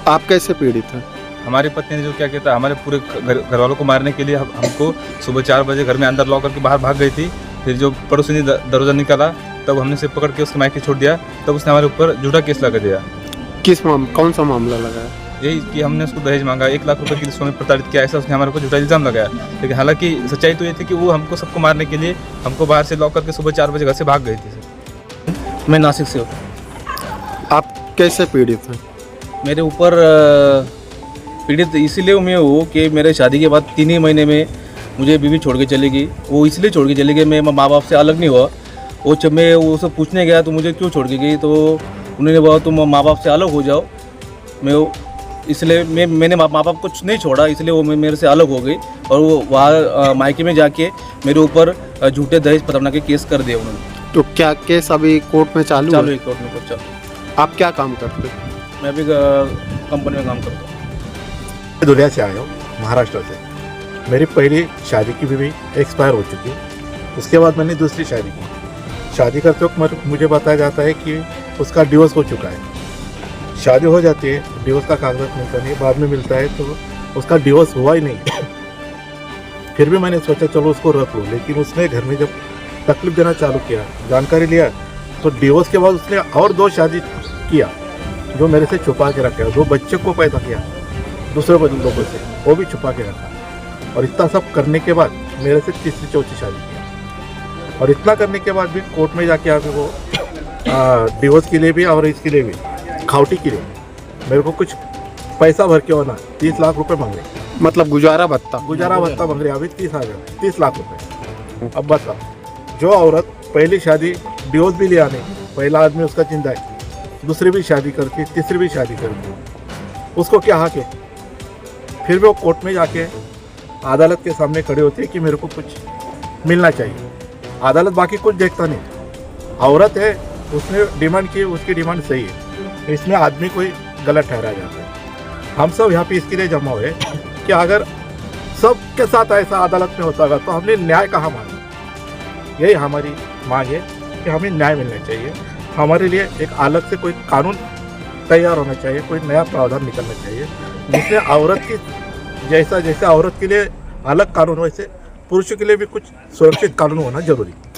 आप कैसे पीड़ित हैं? हमारी पत्नी ने जो क्या किया था, हमारे पूरे घर वालों को मारने के लिए हमको सुबह 4 बजे घर में अंदर लॉक करके बाहर भाग गई थी। फिर जो पड़ोसी ने दरवाज़ा निकाला, तब हमने उसे पकड़ के उसके मायके छोड़ दिया। तब उसने हमारे ऊपर झूठा केस लगा दिया। कौन सा मामला लगा है? यही कि हमने उसको दहेज मांगा, 1 लाख रुपए की रिश्वत में प्रताड़ित किया, ऐसा उसने हमारे ऊपर झूठा इल्ज़ाम लगाया। लेकिन हालांकि सच्चाई तो ये थी कि वो हमको सबको मारने के लिए हमको बाहर से लॉक करके सुबह 4 बजे घर से भाग गई थी। मैं नासिक से हूँ। आप कैसे पीड़ित हैं? मेरे ऊपर पीड़ित इसीलिए मैं हूँ कि मेरे शादी के बाद 3 ही महीने में मुझे बीवी छोड़ के चली गई। वो इसलिए छोड़ के चली गई, मैं माँ बाप से अलग नहीं हुआ। वो जब मैं वो सब पूछने गया तो मुझे क्यों छोड़ के गई, तो उन्होंने बोला तुम माँ बाप से अलग हो जाओ। इसलिए मैंने माँ बाप को नहीं छोड़ा, इसलिए वो मेरे से अलग हो गई। और वो वहाँ मायके में जाके मेरे ऊपर झूठे दहेज प्रताड़ना के केस कर दिए उन्होंने। तो क्या केस अभी कोर्ट में चालू है? कोर्ट में कुछ चालू। आप क्या काम करते हैं? मैं अभी कंपनी में काम करता हूँ। दुनिया से आया हूँ, महाराष्ट्र से। मेरी पहली शादी की बीवी एक्सपायर हो चुकी। उसके बाद मैंने दूसरी शादी की। शादी करते वक्त मुझे बताया जाता है कि उसका डिवोर्स हो चुका है। शादी हो जाती है, डिवोर्स का कागजात मिलता नहीं, बाद में मिलता है तो उसका डिवोर्स हुआ ही नहीं। फिर भी मैंने सोचा चलो उसको रख लूँ, लेकिन उसने घर में जब तकलीफ देना चालू किया, जानकारी लिया, तो डिवोर्स के बाद उसने और 2 शादी किया जो मेरे से छुपा के रखा। 2 बच्चे को पैदा किया दूसरे लोगों से, वो भी छुपा के रखा। और इतना सब करने के बाद मेरे से तीसरी चौथी शादी किया। और इतना करने के बाद भी कोर्ट में जाके आके वो डिवोर्स के लिए भी और इसके लिए भी खावटी के लिए मेरे को कुछ पैसा भर के होना 30 लाख रुपए मांग रहे। मतलब गुजारा भत्ता मांग रहे अभी 30 लाख रुपए। अब बताओ, जो औरत पहली शादी डिवोर्स भी लिया नहीं, पहला आदमी उसका जिंदा है, दूसरी भी शादी करती, तीसरी भी शादी करती, उसको क्या हक है? फिर भी वो कोर्ट में जाके अदालत के सामने खड़े होते हैं कि मेरे को कुछ मिलना चाहिए। अदालत बाकी कुछ देखता नहीं। औरत है, उसने डिमांड की, उसकी डिमांड सही है, इसमें आदमी कोई गलत ठहराया जाता है। हम सब यहाँ पे इसके लिए जमा हुए कि अगर सबके साथ ऐसा अदालत में होता तो हमने न्याय कहाँ मांगा। यही हमारी मांग है कि हमें न्याय मिलना चाहिए। हमारे लिए एक अलग से कोई कानून तैयार होना चाहिए, कोई नया प्रावधान निकलना चाहिए जिसमें औरत की जैसा औरत के लिए अलग कानून, वैसे पुरुषों के लिए भी कुछ सुरक्षित कानून होना जरूरी है।